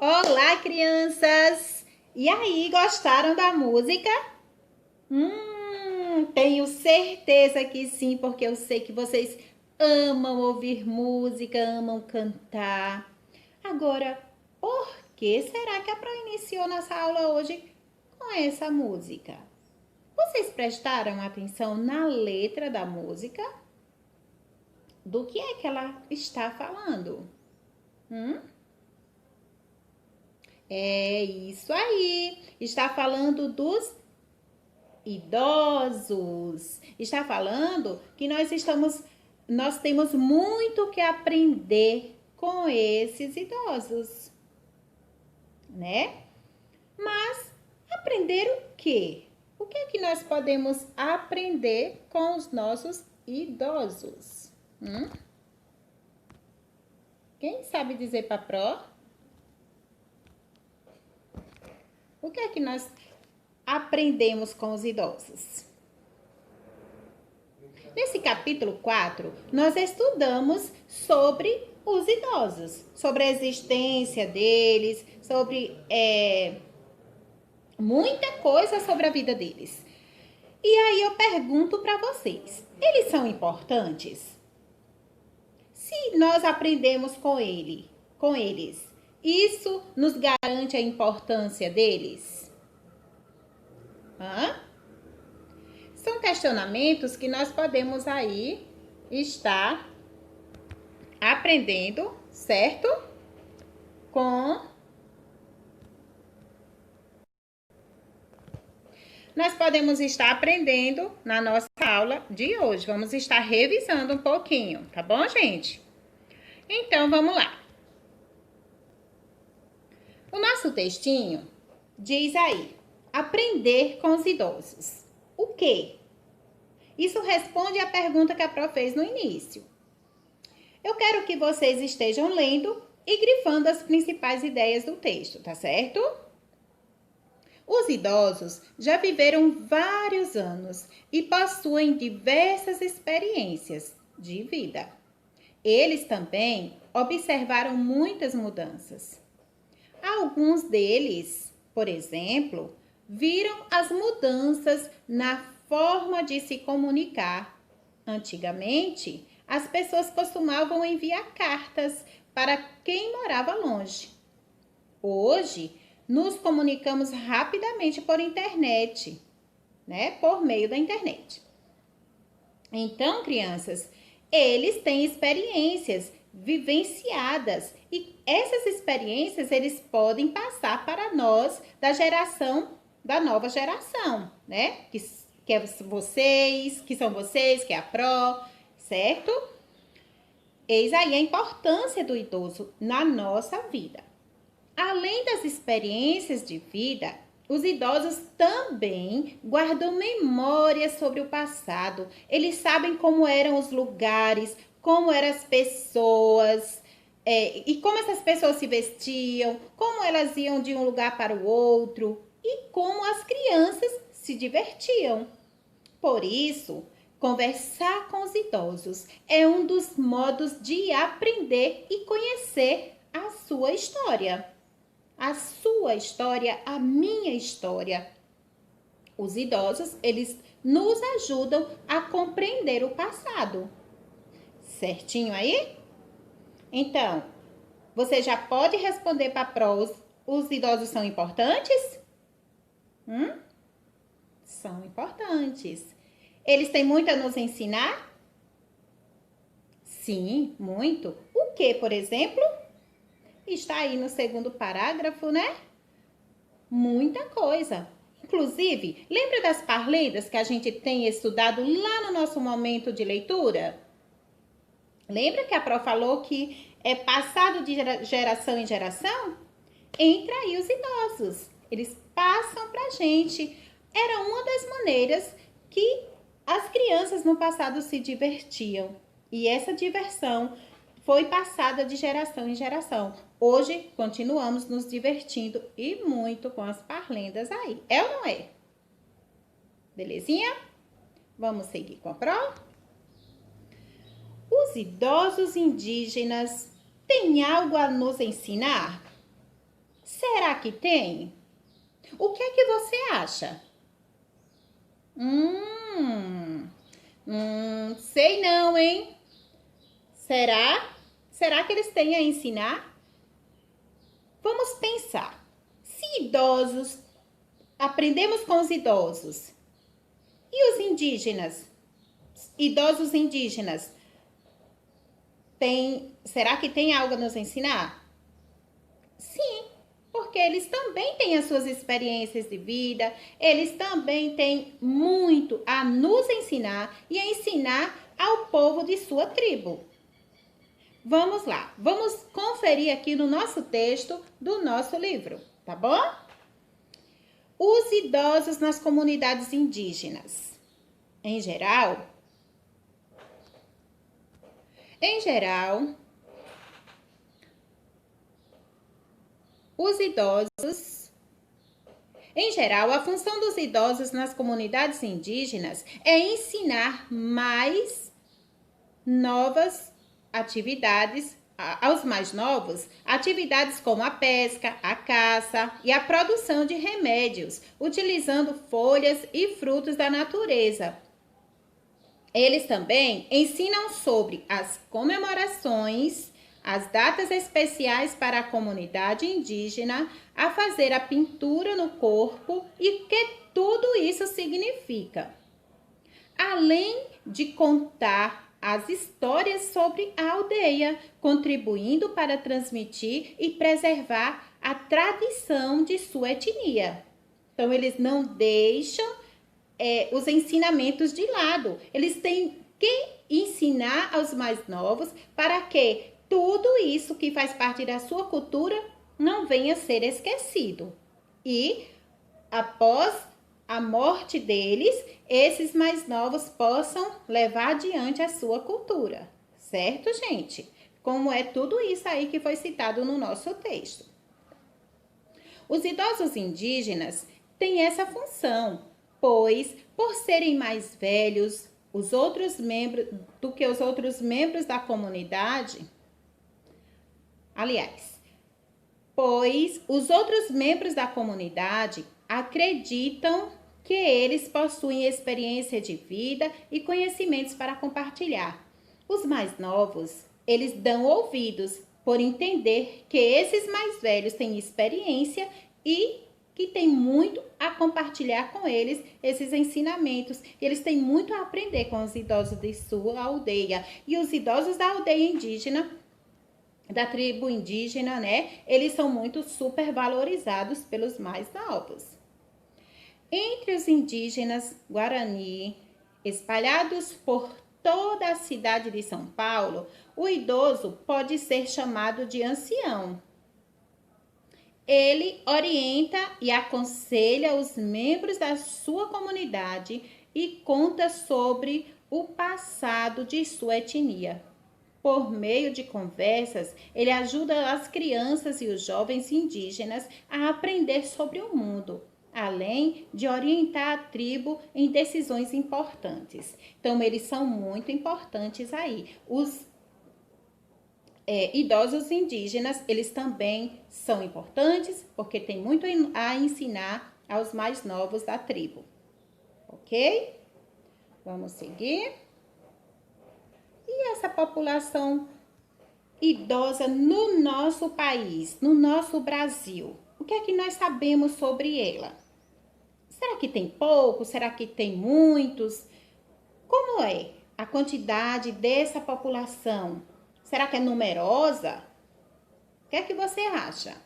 Olá, crianças! E aí, gostaram da música? Tenho certeza que sim, porque eu sei que vocês amam ouvir música, amam cantar. Agora, por que será que a Pro iniciou nossa aula hoje com essa música? Vocês prestaram atenção na letra da música? Do que é que ela está falando? É isso aí. Está falando dos idosos. Está falando que nós temos muito que aprender com esses idosos, né? Mas aprender o quê? O que é que nós podemos aprender com os nossos idosos? Quem sabe dizer para Pro? O que é que nós aprendemos com os idosos? Nesse capítulo 4, nós estudamos sobre os idosos, sobre a existência deles, sobre muita coisa sobre a vida deles. E aí eu pergunto para vocês, eles são importantes? Se nós aprendemos com eles, isso nos garante a importância deles? São questionamentos que nós podemos aí estar aprendendo, certo? Nós podemos estar aprendendo na nossa aula de hoje. Vamos estar revisando um pouquinho, tá bom, gente? Então, vamos lá. O nosso textinho diz aí, aprender com os idosos. O quê? Isso responde à pergunta que a Pro fez no início. Eu quero que vocês estejam lendo e grifando as principais ideias do texto, tá certo? Os idosos já viveram vários anos e possuem diversas experiências de vida. Eles também observaram muitas mudanças. Alguns deles, por exemplo, viram as mudanças na forma de se comunicar. Antigamente, as pessoas costumavam enviar cartas para quem morava longe. Hoje, nos comunicamos rapidamente por internet, né? Por meio da internet. Então, crianças, eles têm experiências vivenciadas e essas experiências eles podem passar para nós da nova geração, né? Que são vocês, que é a Pro, certo? Eis aí a importância do idoso na nossa vida. Além das experiências de vida, os idosos também guardam memórias sobre o passado. Eles sabem como eram os lugares, como eram as pessoas, e como essas pessoas se vestiam, como elas iam de um lugar para o outro e como as crianças se divertiam. Por isso, conversar com os idosos é um dos modos de aprender e conhecer a sua história. A sua história, a minha história. Os idosos, eles nos ajudam a compreender o passado. Certinho aí? Então, você já pode responder para a Pro, os idosos são importantes? São importantes. Eles têm muito a nos ensinar? Sim, muito. O que, por exemplo? Está aí no segundo parágrafo, né? Muita coisa. Inclusive, lembra das parlendas que a gente tem estudado lá no nosso momento de leitura? Lembra que a Pro falou que é passado de geração em geração? Entra aí os idosos. Eles passam pra gente. Era uma das maneiras que as crianças no passado se divertiam. E essa diversão foi passada de geração em geração. Hoje, continuamos nos divertindo e muito com as parlendas aí. É ou não é? Belezinha? Vamos seguir com a Pro? Os idosos indígenas têm algo a nos ensinar? Será que tem? O que é que você acha? Sei não, hein? Será? Será que eles têm a ensinar? Vamos pensar. Se idosos, aprendemos com os idosos. E os indígenas? Idosos indígenas, será que tem algo a nos ensinar? Sim, porque eles também têm as suas experiências de vida, eles também têm muito a nos ensinar e a ensinar ao povo de sua tribo. Vamos lá, vamos conferir aqui no nosso texto do nosso livro, tá bom? Os idosos nas comunidades indígenas. Em geral, a função dos idosos nas comunidades indígenas é ensinar mais novas atividades aos mais novos, atividades como a pesca, a caça e a produção de remédios, utilizando folhas e frutos da natureza. Eles também ensinam sobre as comemorações, as datas especiais para a comunidade indígena, a fazer a pintura no corpo e o que tudo isso significa. Além de contar as histórias sobre a aldeia, contribuindo para transmitir e preservar a tradição de sua etnia. Então, eles não deixam os ensinamentos de lado. Eles têm que ensinar aos mais novos para que tudo isso que faz parte da sua cultura não venha a ser esquecido. E após a morte deles, esses mais novos possam levar adiante a sua cultura. Certo, gente? Como é tudo isso aí que foi citado no nosso texto. Os idosos indígenas têm essa função, pois, por serem mais velhos do que os outros membros da comunidade, pois os outros membros da comunidade acreditam que eles possuem experiência de vida e conhecimentos para compartilhar. Os mais novos, eles dão ouvidos por entender que esses mais velhos têm experiência e que tem muito a compartilhar com eles esses ensinamentos. Eles têm muito a aprender com os idosos de sua aldeia. E os idosos da aldeia indígena, da tribo indígena, né? Eles são muito supervalorizados pelos mais novos. Entre os indígenas Guarani, espalhados por toda a cidade de São Paulo, o idoso pode ser chamado de ancião. Ele orienta e aconselha os membros da sua comunidade e conta sobre o passado de sua etnia. Por meio de conversas, ele ajuda as crianças e os jovens indígenas a aprender sobre o mundo, além de orientar a tribo em decisões importantes. Então, eles são muito importantes aí. Os idosos indígenas, eles também são importantes porque tem muito a ensinar aos mais novos da tribo. Ok? Vamos seguir. E essa população idosa no nosso país, no nosso Brasil? O que é que nós sabemos sobre ela? Será que tem poucos? Será que tem muitos? Como é a quantidade dessa população? Será que é numerosa? O que é que você acha?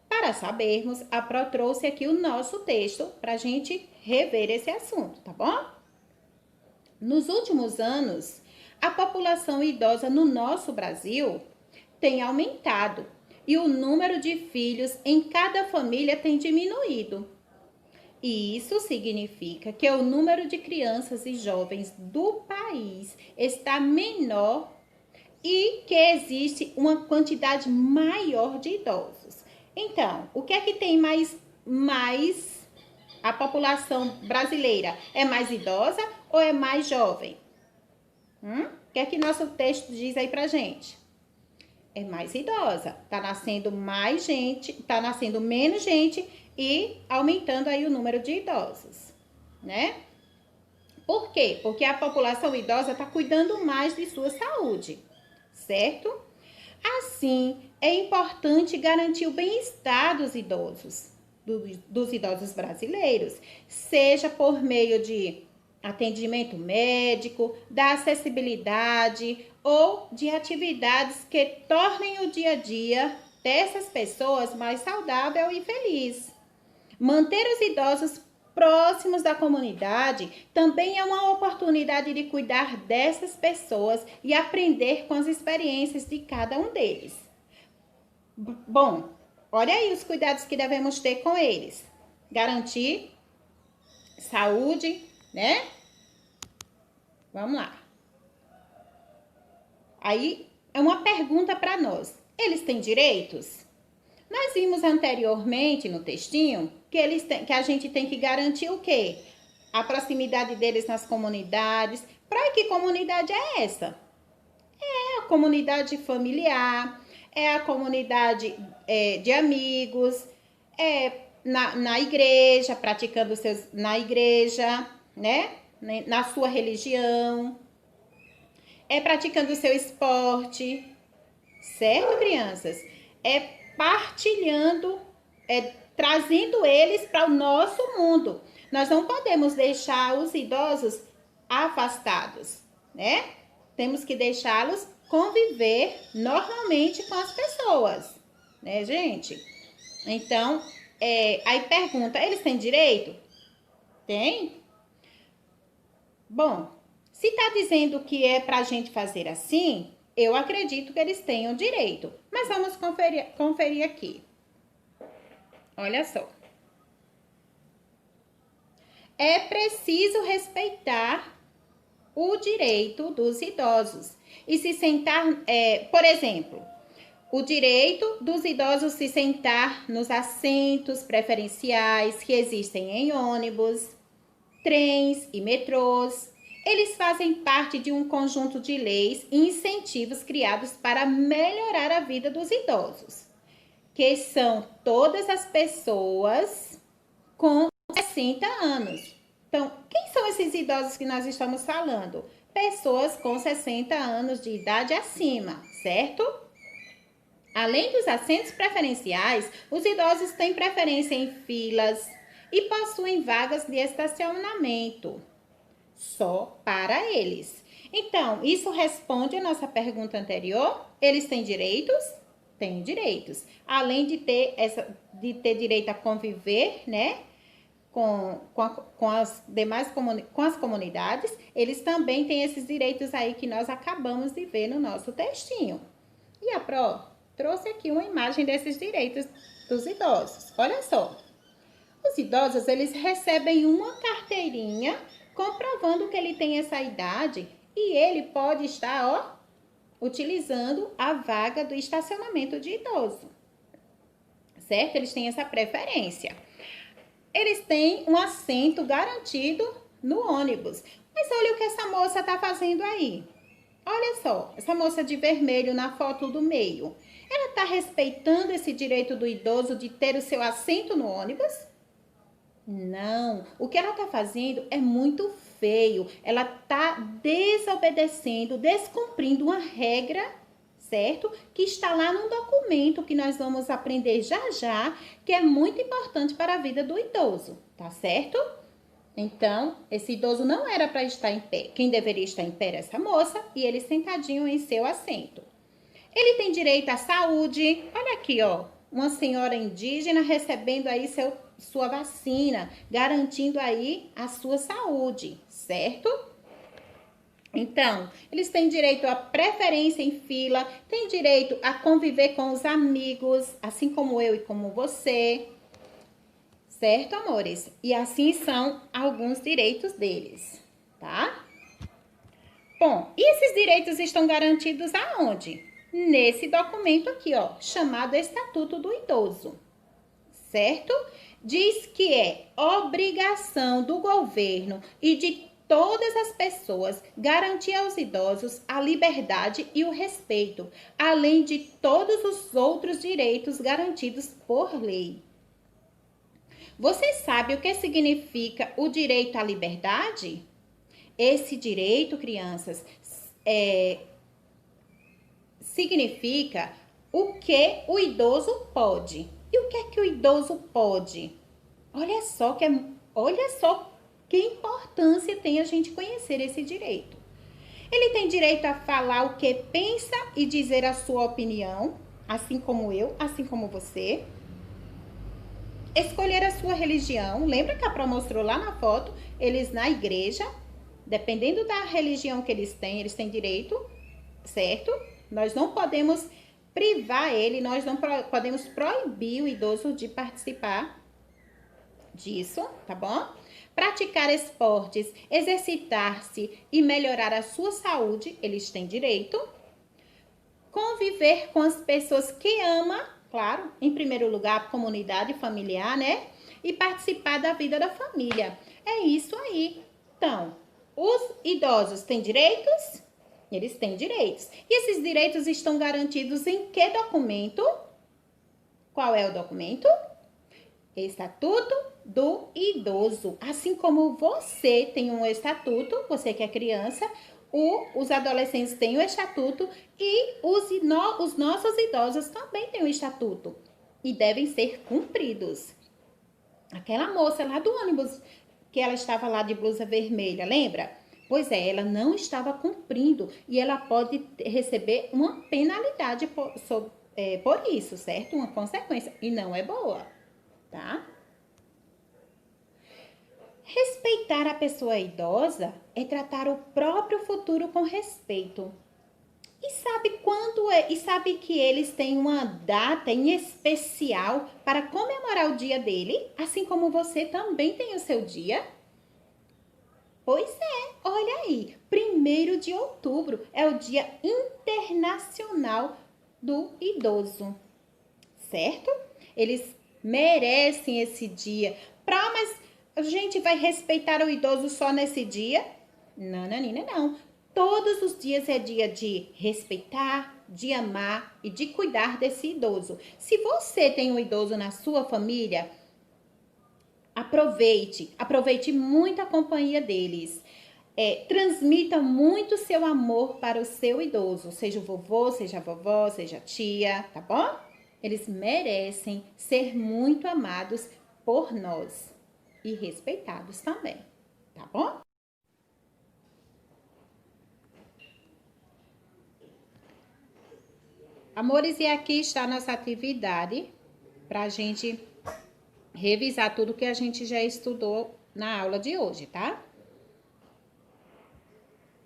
Para sabermos, a Pro trouxe aqui o nosso texto para a gente rever esse assunto, tá bom? Nos últimos anos, a população idosa no nosso Brasil tem aumentado e o número de filhos em cada família tem diminuído. E isso significa que o número de crianças e jovens do país está menor e que existe uma quantidade maior de idosos. Então, o que é que tem mais a população brasileira? É mais idosa ou é mais jovem? O que é que nosso texto diz aí pra gente? é mais idosa. Tá nascendo mais gente, tá nascendo menos gente e aumentando aí o número de idosos, né? Por quê? Porque a população idosa está cuidando mais de sua saúde, certo? Assim, é importante garantir o bem-estar dos idosos, dos idosos brasileiros, seja por meio de atendimento médico, da acessibilidade ou de atividades que tornem o dia a dia dessas pessoas mais saudável e feliz. Manter os idosos próximos da comunidade também é uma oportunidade de cuidar dessas pessoas e aprender com as experiências de cada um deles. Bom, olha aí os cuidados que devemos ter com eles. Garantir saúde, né? Vamos lá. Aí é uma pergunta para nós. Eles têm direitos? Nós vimos anteriormente no textinho que a gente tem que garantir o quê? A proximidade deles nas comunidades. Para que comunidade é essa? É a comunidade familiar, é a comunidade de amigos, na igreja, praticando seus na igreja, né? Na sua religião, é praticando o seu esporte, certo, crianças? É partilhando, trazendo eles para o nosso mundo. Nós não podemos deixar os idosos afastados, né? Temos que deixá-los conviver normalmente com as pessoas, né, gente? Então, aí pergunta, eles têm direito? Tem? Bom, se está dizendo que é para a gente fazer assim, eu acredito que eles tenham direito. Mas vamos conferir aqui. Olha só. É preciso respeitar o direito dos idosos e se sentar, por exemplo, o direito dos idosos se sentar nos assentos preferenciais que existem em ônibus, trens e metrôs. Eles fazem parte de um conjunto de leis e incentivos criados para melhorar a vida dos idosos, que são todas as pessoas com 60 anos. Então, quem são esses idosos que nós estamos falando? Pessoas com 60 anos de idade acima, certo? Além dos assentos preferenciais, os idosos têm preferência em filas e possuem vagas de estacionamento só para eles. Então, isso responde a nossa pergunta anterior. Eles têm direitos? Têm direitos. Além de ter direito a conviver, né, com as demais comunidades, eles também têm esses direitos aí que nós acabamos de ver no nosso textinho. E a Pro trouxe aqui uma imagem desses direitos dos idosos. Olha só. Os idosos, eles recebem uma carteirinha comprovando que ele tem essa idade e ele pode estar, utilizando a vaga do estacionamento de idoso, certo? Eles têm essa preferência. Eles têm um assento garantido no ônibus. Mas olha o que essa moça está fazendo aí. Olha só, essa moça de vermelho na foto do meio. Ela está respeitando esse direito do idoso de ter o seu assento no ônibus? Não, o que ela está fazendo é muito feio. Ela está desobedecendo, descumprindo uma regra, certo? Que está lá no documento que nós vamos aprender já já, que é muito importante para a vida do idoso, tá certo? Então, esse idoso não era para estar em pé. Quem deveria estar em pé era essa moça e ele sentadinho em seu assento. Ele tem direito à saúde. Olha aqui, uma senhora indígena recebendo aí sua vacina, garantindo aí a sua saúde, certo? Então, eles têm direito à preferência em fila, têm direito a conviver com os amigos, assim como eu e como você, certo, amores? E assim são alguns direitos deles, tá? Bom, e esses direitos estão garantidos aonde? Nesse documento aqui, chamado Estatuto do Idoso, certo? Diz que é obrigação do governo e de todas as pessoas, garantir aos idosos a liberdade e o respeito, além de todos os outros direitos garantidos por lei. Você sabe o que significa o direito à liberdade? Esse direito, crianças, significa o que o idoso pode. E o que é que o idoso pode? Olha só que importância tem a gente conhecer esse direito. Ele tem direito a falar o que pensa e dizer a sua opinião, assim como eu, assim como você. Escolher a sua religião. Lembra que a Pro mostrou lá na foto? Eles na igreja, dependendo da religião que eles têm direito, certo? Nós não podemos privar ele, nós não podemos proibir o idoso de participar disso, tá bom? Praticar esportes, exercitar-se e melhorar a sua saúde, eles têm direito. Conviver com as pessoas que ama, claro, em primeiro lugar, comunidade familiar, né? E participar da vida da família. É isso aí. Então, os idosos têm direitos? Eles têm direitos. E esses direitos estão garantidos em que documento? Qual é o documento? Estatuto do Idoso. Assim como você tem um estatuto, você que é criança, os adolescentes têm o estatuto e os nossos idosos também têm o estatuto e devem ser cumpridos. Aquela moça lá do ônibus, que ela estava lá de blusa vermelha, lembra? Pois é, ela não estava cumprindo e ela pode receber uma penalidade por isso, certo? Uma consequência, e não é boa, tá? Respeitar a pessoa idosa é tratar o próprio futuro com respeito. E sabe que eles têm uma data em especial para comemorar o dia dele, assim como você também tem o seu dia? Pois é, olha aí, 1º de outubro é o Dia Internacional do Idoso, certo? Eles merecem esse dia. Mas a gente vai respeitar o idoso só nesse dia? Não, Nanina, não. Todos os dias é dia de respeitar, de amar e de cuidar desse idoso. Se você tem um idoso na sua família, aproveite muito a companhia deles. Transmita muito seu amor para o seu idoso, seja o vovô, seja a vovó, seja a tia, tá bom? Eles merecem ser muito amados por nós e respeitados também, tá bom? Amores, e aqui está a nossa atividade para a gente revisar tudo que a gente já estudou na aula de hoje, tá?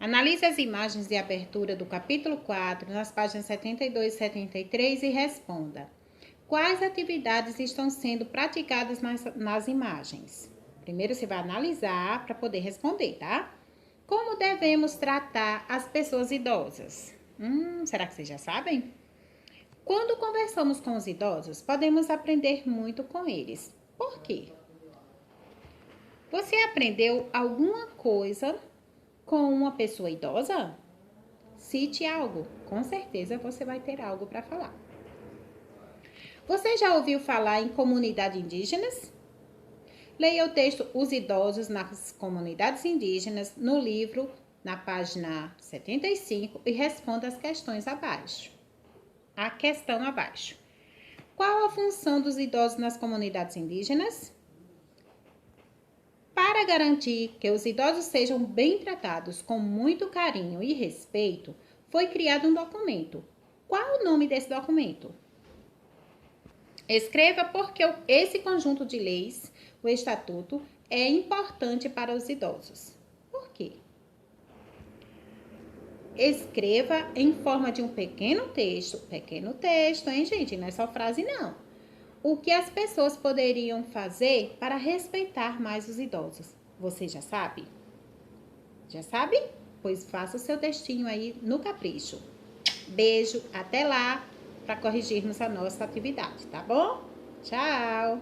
Analise as imagens de abertura do capítulo 4, nas páginas 72 e 73 e responda. Quais atividades estão sendo praticadas nas imagens? Primeiro você vai analisar para poder responder, tá? Como devemos tratar as pessoas idosas? Será que vocês já sabem? Quando conversamos com os idosos, podemos aprender muito com eles. Por quê? Você aprendeu alguma coisa com uma pessoa idosa? Cite algo. Com certeza você vai ter algo para falar. Você já ouviu falar em comunidades indígenas? Leia o texto Os Idosos nas Comunidades Indígenas no livro, na página 75, e responda as questões abaixo. A questão abaixo. Qual a função dos idosos nas comunidades indígenas? Para garantir que os idosos sejam bem tratados com muito carinho e respeito, foi criado um documento. Qual o nome desse documento? Escreva porque esse conjunto de leis, o estatuto, é importante para os idosos. Por quê? Escreva em forma de um pequeno texto, hein, gente? Não é só frase, não. O que as pessoas poderiam fazer para respeitar mais os idosos? Você já sabe? Já sabe? Pois faça o seu textinho aí no capricho. Beijo, até lá para corrigirmos a nossa atividade, tá bom? Tchau!